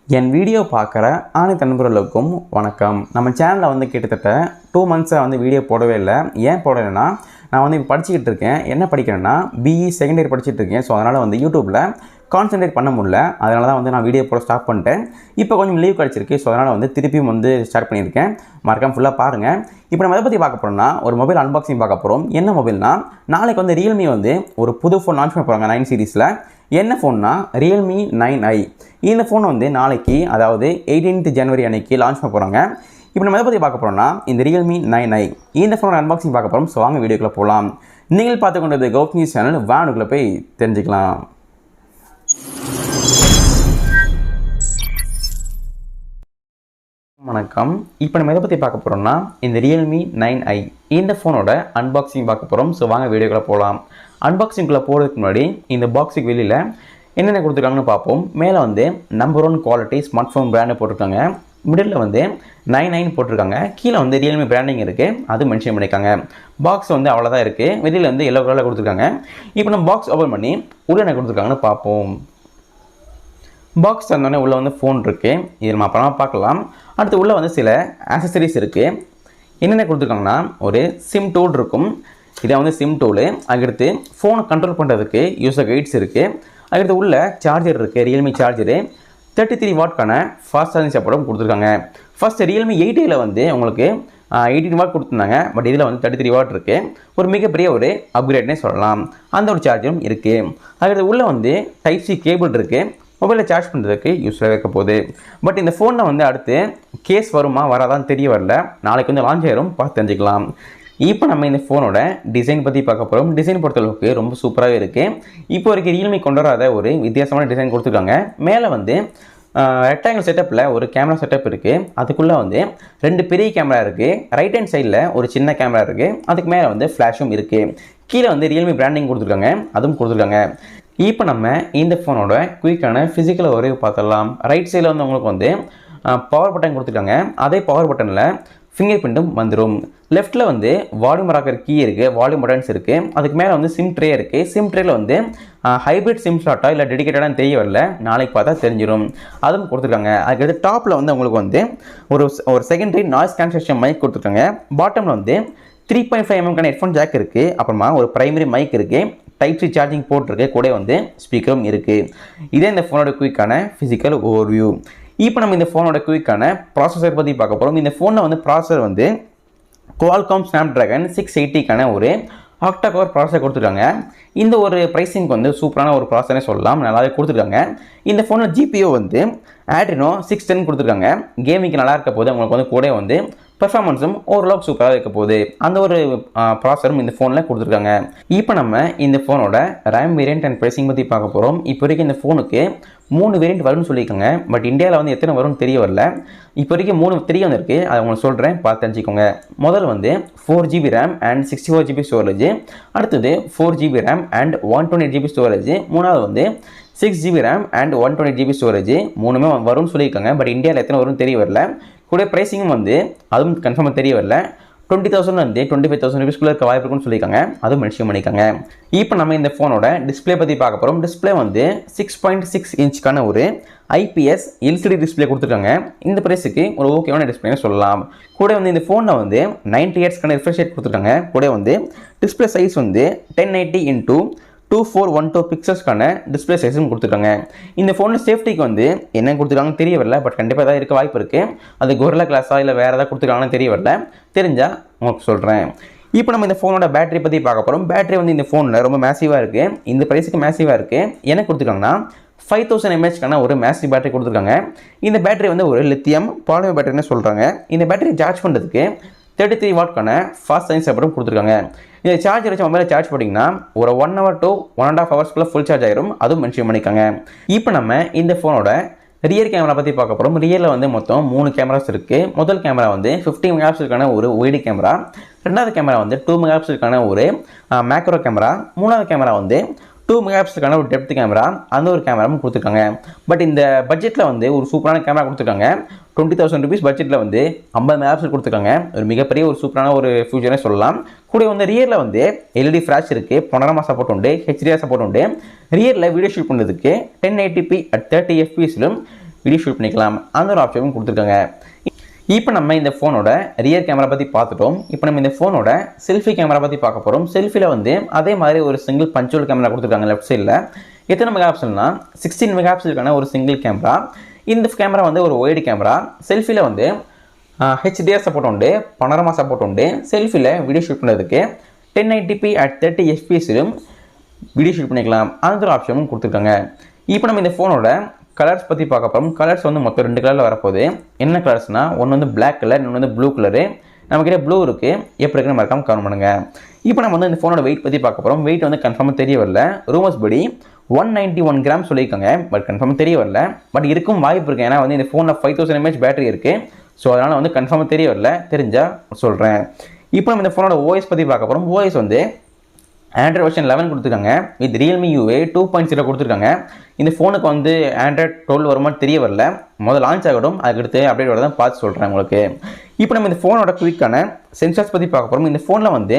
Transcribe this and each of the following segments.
என் video பார்க்குற அனைத்து நண்பர்களுக்கும் வணக்கம். நம்ம சேனலில் வந்து கிட்டத்தட்ட 2 மந்த்ஸாக வந்து வீடியோ போடவே இல்லை. ஏன் போடலைன்னா, நான் வந்து இப்போ படிச்சுக்கிட்டு இருக்கேன். என்ன படிக்கிறேன்னா பிஇ செகண்ட் இயர் படிச்சுட்டு இருக்கேன். ஸோ அதனால் வந்து யூடியூப்பில் கான்சன்ட்ரேட் பண்ண முடியல. அதனால தான் வந்து நான் வீடியோ போட ஸ்டாப் பண்ணிட்டேன். இப்போ கொஞ்சம் லீவ் கிடச்சிருக்கு. ஸோ அதனால் வந்து திருப்பியும் வந்து ஸ்டார்ட் பண்ணியிருக்கேன். மறக்காம ஃபுல்லாக பாருங்கள். இப்போ நம்ம எதை பற்றி பார்க்க போகிறோம்னா, ஒரு மொபைல் அன்பாக்சிங் பார்க்க போகிறோம். என்ன மொபைல்னா, நாளைக்கு வந்து Realme வந்து ஒரு புது ஃபோன் லான்ச் பண்ண போகிறாங்க 9 சீரிஸில். என்ன ஃபோன்னா Realme 9i. இந்த ஃபோன் வந்து நாளைக்கு, அதாவது 18th ஜனவரி அன்னைக்கு லான்ச் பண்ண போகிறாங்க. இப்போ நம்ம எதை பற்றி பார்க்க போகிறோம்னா, இந்த Realme 9i இந்த ஃபோனோட அன்பாக்சிங் பார்க்க போகிறோம். ஸோ வாங்க வீடியோக்குள்ளே போகலாம். நீங்கள் பார்த்து கொண்டது GowthamG சேனல். வானுக்குள்ளே போய் தெரிஞ்சுக்கலாம். வணக்கம். இப்போ நம்ம எதை பற்றி பார்க்க போகிறோம்னா, இந்த Realme 9i இந்த ஃபோனோட அன்பாக்சிங் பார்க்க போகிறோம். ஸோ வாங்க வீடியோக்குள்ளே போகலாம். அன்பாக்சிங்குள்ளே போகிறதுக்கு முன்னாடி இந்த பாக்ஸுக்கு வெளியில் என்னென்ன கொடுத்துருக்காங்கன்னு பார்ப்போம். மேலே வந்து number 1 quality smart phone brand போட்டிருக்காங்க. மிடில் வந்து 99 போட்டிருக்காங்க. கீழே வந்து Realme பிராண்டிங் இருக்குது, அது மென்ஷன் பண்ணியிருக்காங்க. பாக்ஸ் வந்து அவ்வளோதான் இருக்குது. வெளியில் வந்து எல்லோ கலரில் கொடுத்துருக்காங்க. இப்போ நம்ம பாக்ஸ் ஓப்பன் பண்ணி உள்ளே என்ன கொடுத்துருக்காங்கன்னு பார்ப்போம். பாக்ஸ் தந்தோடனே உள்ளே வந்து ஃபோன் இருக்குது. இது நம்ம அப்புறமா பார்க்கலாம். அடுத்து உள்ளே வந்து சில ஆக்சசரிஸ் இருக்குது. என்னென்ன கொடுத்துருக்காங்கன்னா, ஒரு சிம் டூல் இருக்கும். இதை வந்து சிம் டூலு. அதுக்கடுத்து ஃபோனை கண்ட்ரோல் பண்ணுறதுக்கு யூசர் கைட்ஸ் இருக்குது. அதுக்கடுத்து உள்ள சார்ஜர் இருக்குது, Realme சார்ஜரு. 33 வாட்க்கான ஃபாஸ்ட் சார்ஜிங் சப்போர்ட்டும் கொடுத்துருக்காங்க. ஃபஸ்ட்டு Realme 8iல் வந்து உங்களுக்கு 18 வாட் கொடுத்துருந்தாங்க. பட் இதில் வந்து 33 வாட் இருக்குது. ஒரு மிகப்பெரிய ஒரு அப்கிரேட்னே சொல்லலாம். அந்த ஒரு சார்ஜரும் இருக்குது. அதுக்கடுத்து உள்ளே வந்து டைப் சி கேபிள் இருக்குது. மொபைலில் சார்ஜ் பண்ணுறதுக்கு யூஸ்ஃபுல்லாக இருக்க போகுது. பட் இந்த ஃபோனில் வந்து அடுத்து கேஸ் வருமா வராதான்னு தெரிய வரல. நாளைக்கு வந்து லான்ச் ஆயிரும், பார்த்து தெரிஞ்சுக்கலாம். இப்போ நம்ம இந்த ஃபோனோட டிசைன் பற்றி பார்க்க போகிறோம். டிசைன் பொறுத்தளவுக்கு ரொம்ப சூப்பராகவே இருக்குது. இப்போ வரைக்கும் Realme கொண்டு வராத ஒரு வித்தியாசமான டிசைன் கொடுத்துருக்காங்க. மேலே வந்து ரெக்டாங்கிள் செட்டப்பில் ஒரு கேமரா செட்டப் இருக்குது. அதுக்குள்ளே வந்து 2 பெரிய கேமரா இருக்குது. ரைட் ஹேண்ட் சைடில் ஒரு சின்ன கேமரா இருக்குது. அதுக்கு மேலே வந்து ஃப்ளாஷும் இருக்குது. கீழே வந்து Realme பிராண்டிங் கொடுத்துருக்காங்க, அதுவும் கொடுத்துருக்காங்க. இப்போ நம்ம இந்த ஃபோனோட குயிக்கான ஃபிசிக்கல் ஓவர்வியூ பார்த்துடலாம். ரைட் சைடில் வந்து உங்களுக்கு வந்து பவர் பட்டன் கொடுத்துருக்காங்க. அதே பவர் பட்டனில் ஃபிங்கர் பிரிண்ட்டும் வந்துடும். லெஃப்ட்டில் வந்து வால்யூம் ராக்கர் கீ இருக்குது, வால்யூம் பட்டன்ஸ் இருக்குது. அதுக்கு மேலே வந்து சிம் ட்ரே இருக்குது. சிம் ட்ரேயில் வந்து ஹைப்ரிட் சிம் ஸ்லாட்டா இல்லை டெடிக்கேட்டடான்னு தெரிய வரல, நாளைக்கு பார்த்தா தெரிஞ்சிடும். அதுவும் கொடுத்துருக்காங்க. அதுக்கடுத்து டாப்பில் வந்து உங்களுக்கு வந்து ஒரு செகண்டரி நாய்ஸ் கேன்சலேஷன் மைக் கொடுத்துருக்காங்க. பாட்டமில் வந்து 3.5 mm ஹெட்ஃபோன் ஜாக் இருக்குது. அப்புறமா ஒரு பிரைமரி மைக் இருக்குது. டைப் சி சார்ஜிங் போர்ட் இருக்குது. கூட வந்து ஸ்பீக்கரும் இருக்குது. இதே இந்த ஃபோனோட குயிக்கான ஃபிசிக்கல் ஓவர்வியூ. இப்போ நம்ம இந்த ஃபோனோட குயிக்கான ப்ராசஸர் பற்றி பார்க்க போகிறோம். இந்த ஃபோனில் வந்து ப்ராசஸர் வந்து Qualcomm Snapdragon 680க்கான ஒரு ஆக்டா கோர் ப்ராசஸர் கொடுத்துருக்காங்க. இந்த ஒரு ப்ரைஸிங்க்கு வந்து சூப்பரான ஒரு ப்ராசஸரே சொல்லலாம், நல்லாவே கொடுத்துருக்காங்க. இந்த ஃபோனில் GPU வந்து Adreno 610 கொடுத்துருக்காங்க. கேமிங்க்கு நல்லா இருக்க போது உங்களுக்கு வந்து கூட வந்து பெர்ஃபார்மன்ஸும் ஓரளவுக்கு சூப்பராக இருக்க போகுது. அந்த ஒரு ப்ராசஸரும் இந்த ஃபோனில் கொடுத்துருக்காங்க. இப்போ நம்ம இந்த ஃபோனோட ரேம் வேரியன்ட் அண்ட் ப்ரைஸிங் பற்றி பார்க்க போகிறோம். இப்போ வரைக்கும் இந்த ஃபோனுக்கு 3 வேரியன்ட் வரும்னு சொல்லியிருக்காங்க. பட் இந்தியாவில் வந்து எத்தனை வரும்னு தெரிய வரல. இப்போ வரைக்கும் 3 தெரிய வந்திருக்கு. அதை உங்களுக்கு சொல்கிறேன், பார்த்து தெரிஞ்சுக்கோங்க. முதல் வந்து 4GB RAM and 64GB storage. அடுத்தது 4GB RAM and 128GB storage. மூணாவது வந்து 6GB RAM and 128GB storage. மூணுமே வரும்னு சொல்லியிருக்காங்க. பட் இந்தியாவில் எத்தனை வரும்னு தெரிய வரல. கூட ப்ரைஸிங்கும் வந்து அதுவும் கன்ஃபார்மாக தெரிய வரல. 20,000 வந்து 25,000 ரூபீஸ்க்குள்ளே இருக்க வாய்ப்பு இருக்குன்னு சொல்லியிருக்காங்க. அதுவும் மென்ஷன் பண்ணியிருக்காங்க. இப்போ நம்ம இந்த ஃபோனோட டிஸ்பிளே பற்றி பார்க்க போகிறோம். டிஸ்பிளே வந்து 6.6 இன்ச்சுக்கான ஒரு IPS LCD டிஸ்பிளே கொடுத்துருக்காங்க. இந்த ப்ரைஸுக்கு ஒரு ஓகேவான டிஸ்பிளேன்னு சொல்லலாம். கூட வந்து இந்த ஃபோனில் வந்து 90 Hzக்கான ரிஃப்ரெஷ் ரேட் கொடுத்துருக்காங்க. கூட வந்து டிஸ்பிளே சைஸ் வந்து 1080 × 2412 பிக்சல்ஸ்க்கான டிஸ்பிளே சைஸும் கொடுத்துருக்காங்க. இந்த ஃபோனில் சேஃப்டிக்கு வந்து என்ன கொடுத்துருக்காங்கன்னு தெரிய வரல. பட் கண்டிப்பாக ஏதாவது இருக்க வாய்ப்பு இருக்குது. அது கொரில்லா கிளாஸா இல்லை வேறு ஏதாவது கொடுத்துருக்காங்கன்னு தெரிய வரல. தெரிஞ்சால் உங்களுக்கு சொல்கிறேன். இப்போ நம்ம இந்த ஃபோனோட பேட்டரி பற்றி பார்க்க போகிறோம். பேட்டரி வந்து இந்த ஃபோனில் ரொம்ப மேசிவாக இருக்குது. இந்த ப்ரைஸுக்கு மேசிவாக இருக்குது. என்ன கொடுத்துருக்காங்கன்னா 5000 mAhக்கான ஒரு மேசிவ் பேட்டரி கொடுத்துருக்காங்க. இந்த பேட்டரி வந்து ஒரு லித்தியம் பாலிமர் பேட்டரின்னு சொல்கிறாங்க. இந்த பேட்டரி சார்ஜ் பண்ணுறதுக்கு 33 வாட்க்கான ஃபாஸ்ட் சார்ஜிங் சப்போர்ட்டும் கொடுத்துருக்காங்க. இந்த சார்ஜர் வச்சு மொபைலில் சார்ஜ் பண்ணிங்கன்னா ஒரு 1 hour to 1.5 hours full charge ஆயிரும். அதுவும் மென்ஷன் பண்ணிக்காங்க. இப்போ நம்ம இந்த ஃபோனோட ரியர் கேமரா பற்றி பார்க்க போகிறோம். ரியரில் வந்து மொத்தம் 3 கேமராஸ் இருக்குது. முதல் கேமரா வந்து 50 மெகாபிக்சலுக்கான ஒரு ஒய்டு கேமரா. ரெண்டாவது கேமரா வந்து 2 மெகாபிக்சலுக்கான ஒரு மேக்ரோ கேமரா. மூணாவது கேமரா வந்து 2 மெகாபிக்சலுக்கான ஒரு டெப்த் கேமரா. அந்த ஒரு கேமராவும் கொடுத்துருக்காங்க. பட் இந்த பட்ஜெட்டில் வந்து ஒரு சூப்பரான கேமரா கொடுத்துருக்காங்க. 20,000 ரூபீஸ் பட்ஜெட்டில் வந்து 50 மெகாபிக்சல் கொடுத்துருக்காங்க. ஒரு மிகப்பெரிய ஒரு சூப்பரான ஒரு ஃபியூச்சரே சொல்லலாம். கூட வந்து ரியரில் வந்து LED ஃப்ளாஷ் இருக்குது, பனோரமா சப்போர்ட் உண்டு, HDR சப்போர்ட் உண்டு. ரியரில் வீடியோ ஷூட் பண்ணுறதுக்கு 1080p at 30 fps video shoot பண்ணிக்கலாம். அந்த ஒரு ஆப்ஷனும் கொடுத்துருக்காங்க. இப்போ நம்ம இந்த ஃபோனோட ரியர் கேமரா பற்றி பார்த்துட்டோம். இப்போ நம்ம இந்த ஃபோனோட செல்ஃபி கேமரா பற்றி பார்க்க போகிறோம். செல்ஃபியில் வந்து அதே மாதிரி ஒரு சிங்கிள் பஞ்சுவல் கேமரா கொடுத்துருக்காங்க லெஃப்ட் சைடில். எத்தனை மெகா பிக்சல்னா 16 மெகா பிக்சலுக்கான ஒரு சிங்கிள் கேமரா. இந்த கேமரா வந்து ஒரு ஒய்டு கேமரா. செல்ஃபியில் வந்து ஹெச்டிஆர் சப்போர்ட் உண்டு, பனோரமா சப்போர்ட் உண்டு. செல்ஃபியில் வீடியோ ஷூட் பண்ணுறதுக்கு 1080p at 30 fps video shoot பண்ணிக்கலாம். அந்த ஒரு ஆப்ஷனும் கொடுத்துருக்காங்க. இப்போ நம்ம இந்த ஃபோனோட கலர்ஸ் பற்றி பார்க்க போகிறோம். கலர்ஸ் வந்து மொத்தம் 2 கலரில் வரப்போகுது. என்ன கலர்ஸ்னால் ஒன்று வந்து பிளாக் கலர், இன்னொன்று வந்து ப்ளூ கலரு. நம்மக்கிட்ட ப்ளூ இருக்குது, எப்படி இருக்குன்னு மறக்காமல் கமெண்ட் பண்ணுங்கள். இப்போ நம்ம வந்து இந்த ஃபோனோட வெயிட் பற்றி பார்க்க போகிறோம். வெயிட் வந்து கன்ஃபார்மாக தெரிய வரல. ரூமர்ஸ் படி 191 கிராம் சொல்லியிருக்காங்க. பட் கன்ஃபார்மாக தெரிய வரல. பட் இருக்கும் வாய்ப்பு இருக்குது. ஏன்னா வந்து இந்த ஃபோனில் 5000 mAh பேட்டரி இருக்குது. ஸோ அதனால் வந்து கன்ஃபார்மாக தெரிய வரல. தெரிஞ்சால் சொல்கிறேன். இப்போ நம்ம இந்த ஃபோனோட ஓஎஸ் பற்றி பார்க்க போகிறோம். ஓஎஸ் வந்து ஆண்ட்ராய்ட் வெர்ஷன் 11 கொடுத்துருக்காங்க. வித் Realme UA 2.0 கொடுத்துருக்காங்க. இந்த ஃபோனுக்கு வந்து ஆண்ட்ராய்ட் 12 வருமானு தெரிய வரல. முதல் லான்ச் ஆகட்டும், அதுக்கடுத்து அப்டேட் வரதான் பார்த்து சொல்கிறேன் உங்களுக்கு. இப்போ நம்ம இந்த ஃபோனோட குவிக்கான சென்சார்ஸ் பற்றி பார்க்க போகிறோம். இந்த ஃபோனில் வந்து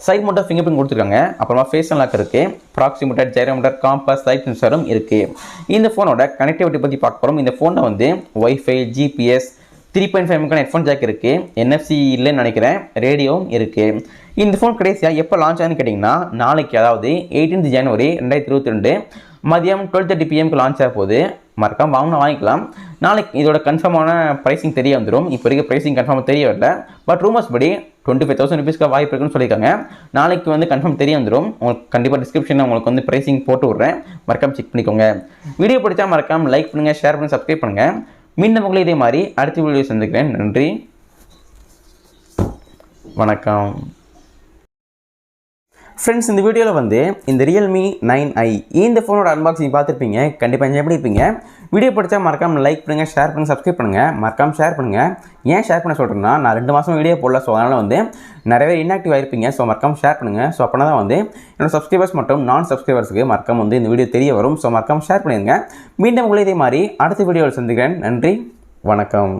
சைட் மோட்டர் ஃபிங்கர் பிரிண்ட் கொடுத்துருக்காங்க. அப்புறமா ஃபேஸ் அன்லாக் இருக்குது. ப்ராக்சிமீட்டர், ஜைரோமீட்டர், காம்பஸ், சைட் சென்சாரும் இருக்குது. இந்த ஃபோனோட கனெக்டிவிட்டி பற்றி பார்க்க போகிறோம். இந்த ஃபோனில் வந்து வைஃபை, ஜிபிஎஸ், 3.5 ஹெட்ஃபோன் ஜாக் இருக்குது. NFC இல்லைன்னு நினைக்கிறேன். ரேடியோவும் இருக்குது. இந்த ஃபோன் கடைசியாக எப்போ லான்ச் ஆகுதுன்னு கேட்டிங்கன்னா நாளைக்கு, அதாவது 18 ஜனவரி 2022 மதியம் 12:30 PM லான்ச் ஆக போகுது. மறக்காம வாங்கிக்கலாம். நாளைக்கு இதோட கன்ஃபார்மான ப்ரைஸிங் தெரிய வந்துடும். இப்போ வரைக்கும் ப்ரைஸிங் கன்ஃபார்மாக தெரிய வரல. பட் ரூமர்ஸ் படி 25,000 rupeesக்கு வாய்ப்பு இருக்குன்னு சொல்லியிருக்காங்க. நாளைக்கு வந்து கன்ஃபார்ம் தெரிய வந்துடும். உங்களுக்கு கண்டிப்பாக டிஸ்கிரிப்ஷனில் உங்களுக்கு வந்து ப்ரைஸிங் போட்டு விட்றேன். மறக்காம செக் பண்ணிக்கோங்க. வீடியோ பிடிச்சா மறக்காம லைக் பண்ணுங்கள், ஷேர் பண்ணுங்கள், சப்ஸ்கிரைப் பண்ணுங்கள். மீண்டும் உங்களை இதே மாதிரி அடுத்த வீடியோ சந்திக்கிறேன். நன்றி, வணக்கம். ஃப்ரெண்ட்ஸ், இந்த வீடியோவில் வந்து இந்த Realme 9i இந்த ஃபோனோட அன்பாக்சிங் பார்த்துருப்பீங்க. கண்டிப்பாக என்ஜாய் பண்ணியிருப்பீங்க. வீடியோ பிடிச்சா மறக்காமல் லைக் பண்ணுங்கள், ஷேர் பண்ணுங்கள், சப்ஸ்கிரைப் பண்ணுங்கள். மறக்காமல் ஷேர் பண்ணுங்கள். ஏன் ஷேர் பண்ண சொல்கிறேன்னா, நான் 2 மாதம் வீடியோ போடல. ஸோ அதனால் வந்து நிறைய பேர் இன்ஆக்டிவ் ஆகிருப்பீங்க. ஸோ மறக்காமல் ஷேர் பண்ணுங்கள். ஸோ அப்படின்னா தான் வந்து என்னோட சப்ஸ்கிரைபர்ஸ் மற்றும் நான் சப்ஸ்கிரைபர்ஸுக்கு மறக்காமல் வந்து இந்த வீடியோ தெரிய வரும். ஸோ மறக்காமல் ஷேர் பண்ணிடுங்க. மீண்டும் உங்களை இதே மாதிரி அடுத்த வீடியோவில் சந்திக்கிறேன். நன்றி, வணக்கம்.